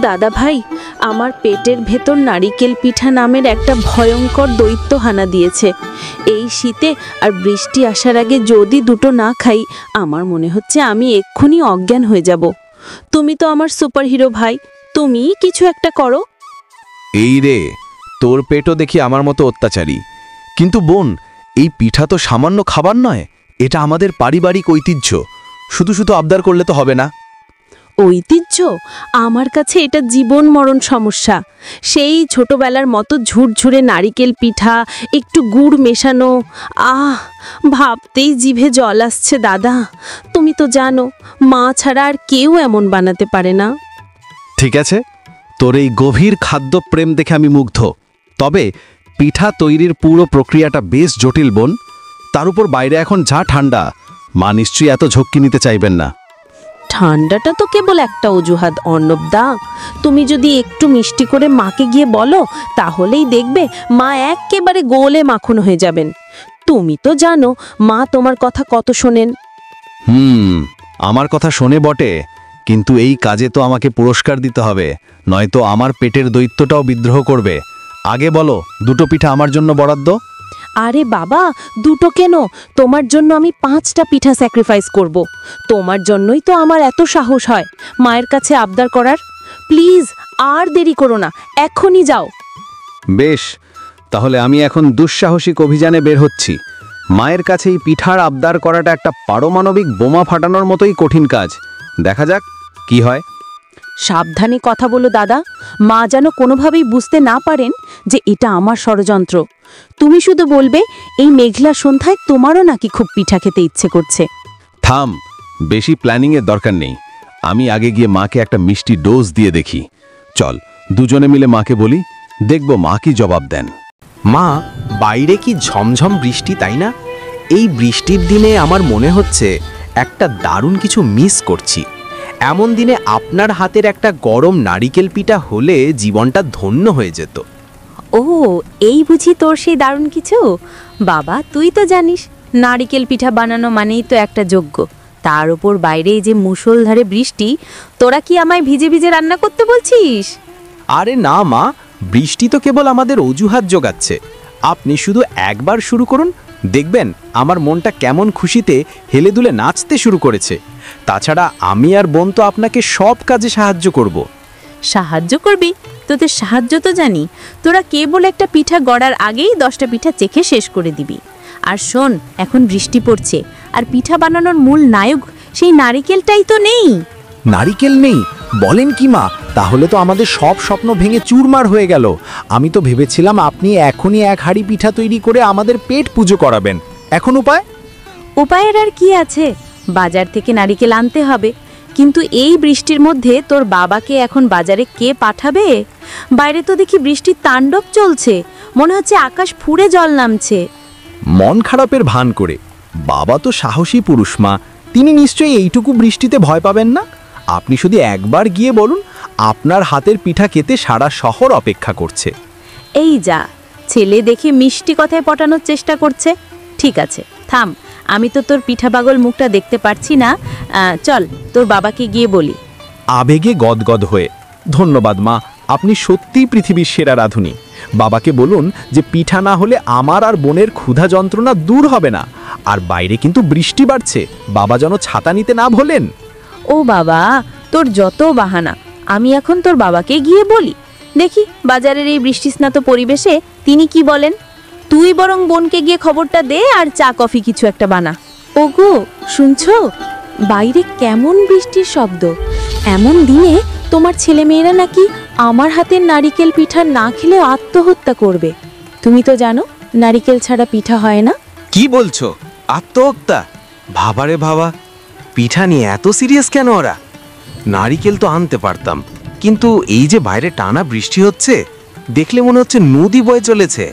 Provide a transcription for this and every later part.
দাদা ভাই, আমার পেটের ভেতর নারিকেল পিঠা নামের একটা ভয়ঙ্কর দৈত্য হানা দিয়েছে। এই শীতে আর বৃষ্টি আসার আগে যদি দুটো না খাই, আমার মনে হচ্ছে আমি এক্ষুনি অজ্ঞান হয়ে যাব। তুমি তো আমার সুপারহিরো ভাই, তুমিই কিছু একটা করো। এই রে, তোর পেটও দেখি আমার মতো অত্যাচারী। কিন্তু বোন, এই পিঠা তো সামান্য খাবার নয়, এটা আমাদের পারিবারিক ঐতিহ্য। শুধু শুধু আবদার করলে তো হবে না। ঐতিহ্য? আমার কাছে এটা জীবন মরণ সমস্যা। সেই ছোটবেলার মতো ঝুরঝুরে নারিকেল পিঠা, একটু গুড় মেশানো, ভাবতেই জিভে জল আসছে দাদা। তুমি তো জানো, মা ছাড়া আর কেউ এমন বানাতে পারে না। ঠিক আছে, তোর এই গভীর খাদ্যপ্রেম দেখে আমি মুগ্ধ। তবে পিঠা তৈরির পুরো প্রক্রিয়াটা বেশ জটিল বোন। তার উপর বাইরে এখন যা ঠান্ডা, মা নিশ্চয়ই এত ঝক্কি নিতে চাইবেন না। ঠান্ডাটা তো কেবল একটা অজুহাত অর্ণবদা। তুমি যদি একটু মিষ্টি করে মাকে গিয়ে বলো, তাহলেই দেখবে মা একেবারে গোলে মাখন হয়ে যাবেন। তুমি তো জানো মা তোমার কথা কত শোনেন। আমার কথা শোনে বটে, কিন্তু এই কাজে তো আমাকে পুরস্কার দিতে হবে, নয়তো আমার পেটের দৈত্যটাও বিদ্রোহ করবে। আগে বলো, দুটো পিঠা আমার জন্য বরাদ্দ। আরে বাবা, দুটো কেন, তোমার জন্য আমি 5টা পিঠা স্যাক্রিফাইস করব। তোমার জন্যই তো আমার এত সাহস হয় মায়ের কাছে আবদার করার। প্লিজ আর দেরি করো না, এখনই যাও। বেশ, তাহলে আমি এখন দুঃসাহসিক অভিযানে বের হচ্ছি। মায়ের কাছে এই পিঠার আবদার করাটা একটা পারমাণবিক বোমা ফাটানোর মতোই কঠিন কাজ। দেখা যাক কি হয়। সাবধানে কথা বলো দাদা, মা যেন কোনোভাবেই বুঝতে না পারেন যে এটা আমার ষড়যন্ত্র। তুমি শুধু বলবে এই মেঘলা সন্ধ্যায় তোমারও নাকি খুব পিঠা খেতে ইচ্ছে করছে। থাম, বেশি প্ল্যানিংয়ের দরকার নেই। আমি আগে গিয়ে মাকে একটা মিষ্টি ডোজ দিয়ে দেখি। চল, দুজনে মিলে মাকে বলি, দেখব মা কি জবাব দেন। মা, বাইরে কি ঝমঝম বৃষ্টি, তাই না? এই বৃষ্টির দিনে আমার মনে হচ্ছে একটা দারুণ কিছু মিস করছি। এমন দিনে আপনার হাতের একটা গরম নারিকেল পিঠা হলে জীবনটা ধন্য হয়ে যেত। ও, এই বুঝি তোর সেই দারুণ কিছু? বাবা, তুই তো জানিস নারিকেল পিঠা বানানো মানেই তো একটা যজ্ঞ। তার উপর বাইরে যে মুষলধারে বৃষ্টি, তোরা কি আমায় ভিজে ভিজে রান্না করতে বলছিস? আরে না মা, বৃষ্টি তো কেবল আমাদের অজুহাত জোগাচ্ছে। আপনি শুধু একবার শুরু করুন, দেখবেন আমার মনটা কেমন খুশিতে হেলে দুলে নাচতে শুরু করেছে। তাছাড়া আমি আর বোন তো আপনাকে সব কাজে সাহায্য করব। সাহায্য করবি? তোদের সাহায্য তো জানি, তোরা কেবল একটা পিঠা গড়ার আগেই 10টা পিঠা চেখে শেষ করে দিবি। আর শোন, এখন বৃষ্টি পড়ছে, আর পিঠা বানানোর মূল নায়ক সেই নারিকেলটাই তো নেই। নারিকেল নেই বলেন কি মা? তাহলে তো আমাদের সব স্বপ্ন ভেঙে চুরমার হয়ে গেল। আমি তো ভেবেছিলাম আপনি এখনই 1 হাঁড়ি পিঠা তৈরি করে আমাদের পেট পুজো করাবেন। এখন উপায়? উপায়ের আর কি আছে, বাজার থেকে নারিকেল আনতে হবে। কিন্তু এই বৃষ্টির মধ্যে তোর বাবাকে এখন বাজারে কে পাঠাবে? বাইরে তো দেখি বৃষ্টির তাণ্ডব চলছে, মনে হচ্ছে আকাশ ফুঁড়ে জল নামছে। মন খারাপের ভান করে, বাবা তো সাহসী পুরুষ মা, তিনি নিশ্চয়ই এইটুকু বৃষ্টিতে ভয় পাবেন না। আপনি শুধু একবার গিয়ে বলুন, আপনার হাতের পিঠা খেতে সারা শহর অপেক্ষা করছে। এই যা, ছেলে দেখে মিষ্টি কথায় পটানোর চেষ্টা করছে। ঠিক আছে, থাম, আমি তো তোর পিঠা পাগল মুখটা দেখতে পারছি না। চল, তোর বাবাকে গিয়ে বলি। আবেগে গদগদ হয়ে, ধন্যবাদ মা, আপনি সত্যিই পৃথিবীর সেরা রাঁধুনি। বাবাকে বলুন যে পিঠা না হলে আমার আর বোনের ক্ষুধা যন্ত্রণা দূর হবে না। আর বাইরে কিন্তু বৃষ্টি বাড়ছে, বাবা যেন ছাতা নিতে না ভোলেন। ও বাবা, তোর যত বাহানা, আমি এখন তোর বাবাকে গিয়ে বলি। দেখি বাজারের এই বৃষ্টিস্নাত পরিবেশে তিনি কি বলেন। তুই বরং বোনকে গিয়ে খবরটা দে আর চা কফি কিছু একটা বানা। ওগো, শুনছো? বাইরে কেমন বৃষ্টির শব্দ। এমন দিনে তোমার ছেলেমেয়েরা নাকি আমার হাতের নারিকেল পিঠা না খেলে আত্মহত্যা করবে। তুমি তো জানো নারিকেল ছাড়া পিঠা হয় না। কি বলছো? আত্মহত্যা? ভাবারে ভাবা, পিঠা নিয়ে এত সিরিয়াস কেন ওরা? নারিকেল তো আনতে পারতাম, কিন্তু এই যে বাইরে টানা বৃষ্টি হচ্ছে, দেখলে মনে হচ্ছে নদী বয়ে চলেছে।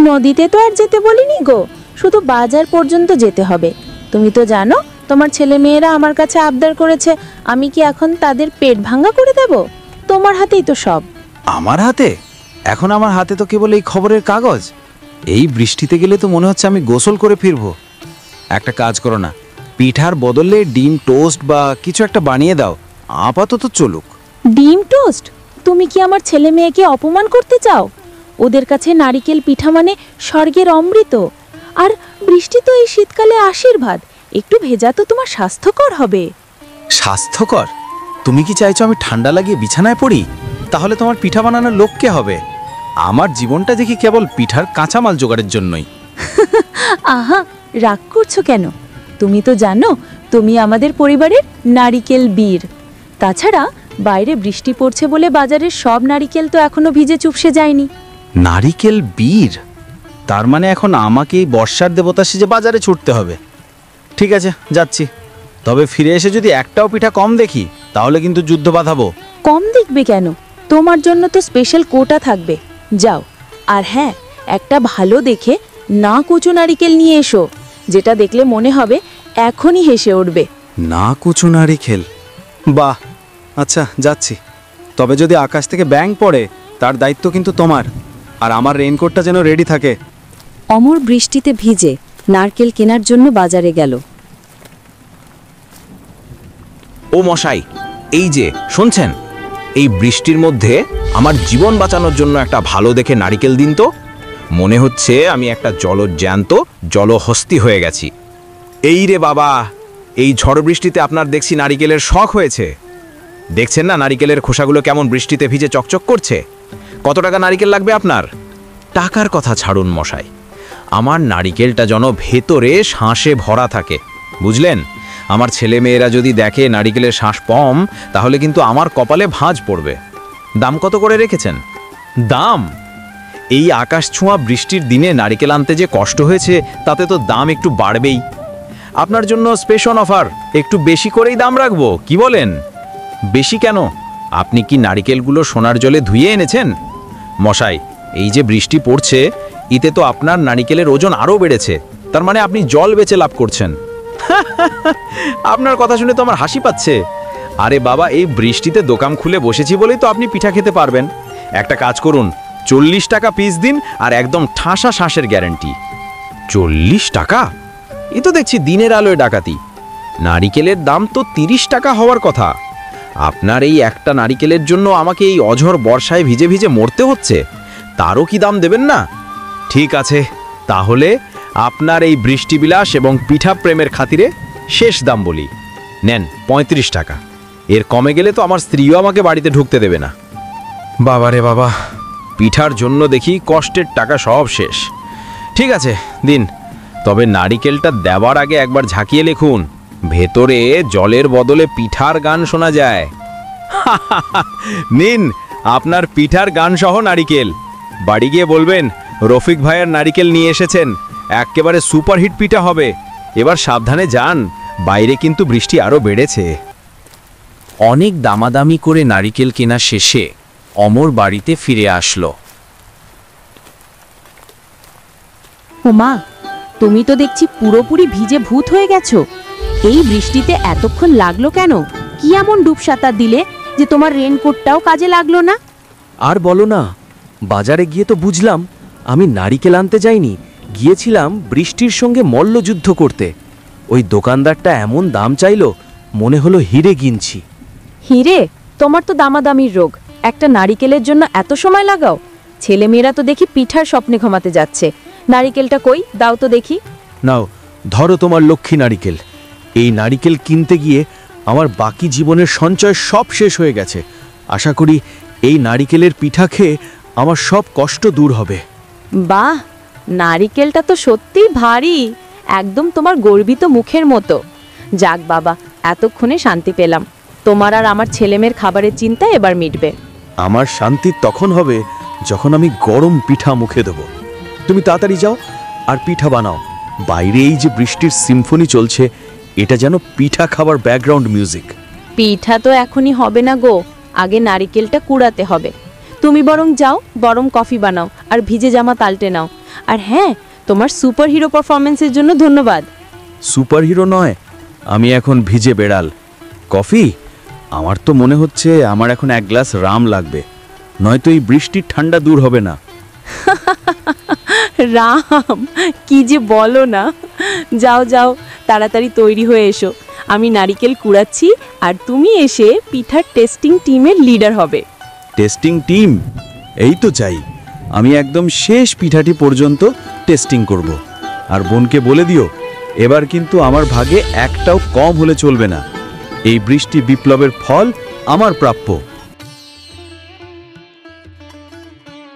নদীতে তো আর যেতে বলিনি গো, শুধু বাজার পর্যন্ত যেতে হবে। তুমি তো জানো তোমার ছেলেমেয়েরা আমার কাছে আবদার করেছে, আমি কি এখন তাদের পেট ভাঙা করে দেব? তোমার হাতেই তো সব। আমার হাতে? এখন আমার হাতে তো কেবল এই খবরের কাগজ। এই বৃষ্টিতে গেলে তো মনে হচ্ছে আমি গোসল করে ফিরবো। একটা কাজ করো না, পিঠার বদলে ডিম টোস্ট বা কিছু একটা বানিয়ে দাও, আপাতত চলুক। ডিম টোস্ট? তুমি কি আমার ছেলে মেয়েকে অপমান করতে চাও? ওদের কাছে নারিকেল পিঠা মানে স্বর্গের অমৃত। আর বৃষ্টি তো এই শীতকালে আশীর্বাদ। একটু ভেজা তো তোমার স্বাস্থ্যকর হবে। স্বাস্থ্যকর? তুমি কি চাইছো আমি ঠান্ডা লাগিয়ে বিছানায় পড়ি? তাহলে তোমার পিঠা বানানোর লোক কে হবে? আমার জীবনটা দেখি কেবল পিঠার কাঁচামাল জোগাড়ের জন্যই। আহা, রাগ করছো কেন? তুমি তো জানো তুমি আমাদের পরিবারের নারিকেল বীর। তাছাড়া বাইরে বৃষ্টি পড়ছে বলে বাজারের সব নারিকেল তো এখনো ভিজে চুপসে যায়নি। নারিকেল বীর? তার মানে এখন আমাকে এই বর্ষার দেবতা সেজে বাজারে ছুটতে হবে। ঠিক আছে, যাচ্ছি। তবে ফিরে এসে যদি একটাও পিঠা কম দেখি তাহলে কিন্তু যুদ্ধ বাঁধাবো। কম দেখবে কেন? তোমার জন্য তো স্পেশাল কোটা থাকবে। যাও। আর হ্যাঁ, একটা ভালো দেখে না কুচো নারিকেল নিয়ে এসো, যেটা দেখলে মনে হবে এখনই হেসে উঠবে। না কুচু নারিকেল? বাহ, আচ্ছা যাচ্ছি। তবে যদি আকাশ থেকে ব্যাঙ পড়ে তার দায়িত্ব কিন্তু তোমার। আর আমার রেইনকোটটা যেন রেডি থাকে। অমর বৃষ্টিতে ভিজে নারকেল কেনার জন্য বাজারে গেল। ও মশাই, এই যে শুনছেন, এই বৃষ্টির মধ্যে আমার জীবন বাঁচানোর জন্য একটা ভালো দেখে নারিকেল দিন তো। মনে হচ্ছে আমি একটা জলজ্যান্ত জলহস্তি হয়ে গেছি। এই রে বাবা, এই ঝড় বৃষ্টিতে আপনার দেখছি নারিকেলের শখ হয়েছে। দেখছেন না নারিকেলের খোসাগুলো কেমন বৃষ্টিতে ভিজে চকচক করছে। কত টাকা নারিকেল লাগবে আপনার? টাকার কথা ছাড়ুন মশাই, আমার নারিকেলটা যেন ভেতরে শাঁসে ভরা থাকে, বুঝলেন? আমার ছেলে মেয়েরা যদি দেখে নারিকেলের শাঁস কম, তাহলে কিন্তু আমার কপালে ভাঁজ পড়বে। দাম কত করে রেখেছেন? দাম? এই আকাশ ছোঁয়া বৃষ্টির দিনে নারিকেল আনতে যে কষ্ট হয়েছে, তাতে তো দাম একটু বাড়বেই। আপনার জন্য স্পেশাল অফার, একটু বেশি করেই দাম রাখবো, কি বলেন? বেশি কেন? আপনি কি নারিকেলগুলো সোনার জলে ধুয়ে এনেছেন? মশাই, এই যে বৃষ্টি পড়ছে, এতে তো আপনার নারিকেলের ওজন আরও বেড়েছে। তার মানে আপনি জল বেচে লাভ করছেন। আপনার কথা শুনে তো আমার হাসি পাচ্ছে। আরে বাবা, এই বৃষ্টিতে দোকান খুলে বসেছি বলেই তো আপনি পিঠা খেতে পারবেন। একটা কাজ করুন, 40 টাকা পিস দিন, আর একদম ঠাসা শাঁসের গ্যারান্টি। 40 টাকা? এ তো দেখছি দিনের আলোয় ডাকাতি। নারিকেলের দাম তো 30 টাকা হওয়ার কথা। আপনার এই একটা নারিকেলের জন্য আমাকে এই অঝড় বর্ষায় ভিজে ভিজে মরতে হচ্ছে, তারও কি দাম দেবেন না? ঠিক আছে, তাহলে আপনার এই বৃষ্টিবিলাস এবং পিঠা প্রেমের খাতিরে শেষ দাম বলি, নেন 35 টাকা। এর কমে গেলে তো আমার স্ত্রীও আমাকে বাড়িতে ঢুকতে দেবে না। বাবা রে বাবা, পিঠার জন্য দেখি কষ্টের টাকা সব শেষ। ঠিক আছে, দিন। তবে নারিকেলটা দেওয়ার আগে একবার ঝাঁকিয়ে লিখুন, ভেতরে জলের বদলে পিঠার গান শোনা যায়। নিন আপনার পিঠার গান সহ নারিকেল। বাড়ি গিয়ে বলবেন রফিক ভাইয়ের নারিকেল নিয়ে এসেছেন, একেবারে সুপারহিট পিঠা হবে। এবার সাবধানে যান, বাইরে কিন্তু বৃষ্টি আরও বেড়েছে। অনেক দামাদামি করে নারিকেল কেনা শেষে অমর বাড়িতে ফিরে আসলো। ওমা, তুমি তো দেখছি পুরোপুরি ভিজে ভূত হয়ে গেছো। এই বৃষ্টিতে এতক্ষণ লাগলো কেন? কি এমন ডুবসাঁতার দিলে যে তোমার রেনকোটটাও কাজে লাগলো না? আর বলো না, বাজারে গিয়ে তো বুঝলাম আমি নারিকেল আনতে যাইনি, গিয়েছিলাম বৃষ্টির সঙ্গে মল্লযুদ্ধ করতে। ওই দোকানদারটা এমন দাম চাইলো, মনে হলো হিরে কিনছি। হিরে? তোমার তো দামাদামির রোগ। একটা নারিকেলের জন্য এত সময় লাগাও? ছেলেমেয়েরা তো দেখি পিঠার স্বপ্নে ঘুমাতে যাচ্ছে। নারিকেলটা কই, দাও তো দেখি। নাও, ধরো তোমার লক্ষ্মী নারিকেল। এই নারিকেল কিনতে গিয়ে আমার বাকি জীবনের সঞ্চয় সব শেষ হয়ে গেছে। আশা করি এই নারিকেলের পিঠা খেয়ে আমার সব কষ্ট দূর হবে। বাহ, নারিকেলটা তো সত্যিই ভারী, একদম তোমার গর্বিত মুখের মতো। যাক বাবা, এতক্ষণে শান্তি পেলাম। তোমার আর আমার ছেলেমেয়ের খাবারের চিন্তা এবার মিটবে। আমার শান্তি তখন হবে যখন আমি গরম পিঠা মুখে দেব। তুমি তাড়াতাড়ি যাও আর পিঠা বানাও। বাইরে এই যে বৃষ্টির সিম্ফনি চলছে, এটা যেন পিঠা খাবার ব্যাকগ্রাউন্ড মিউজিক। পিঠা তো এখনই হবে না গো, আগে নারিকেলটা কুড়াতে হবে। তুমি বরং যাও, গরম কফি বানাও আর ভিজে জামা পাল্টে নাও। আর হ্যাঁ, তোমার সুপারহিরো পারফরমেন্সের জন্য ধন্যবাদ। সুপারহিরো নয়, আমি এখন ভিজে বেড়াল। কফি? আমার তো মনে হচ্ছে আমার এখন এক গ্লাস রাম লাগবে, নয়তো এই বৃষ্টির ঠান্ডা দূর হবে না। রাম? কি যে বলো না। যাও যাও, তাড়াতাড়ি তৈরি হয়ে এসো। আমি নারিকেল কুড়াচ্ছি আর তুমি এসে পিঠার টেস্টিং টিমের লিডার হবে। টেস্টিং টিম, এই তো চাই। আমি একদম শেষ পিঠাটি পর্যন্ত টেস্টিং করব। আর বোনকে বলে দিও, এবার কিন্তু আমার ভাগে একটাও কম হলে চলবে না। এই বৃষ্টি বিপ্লবের ফল আমার প্রাপ্য।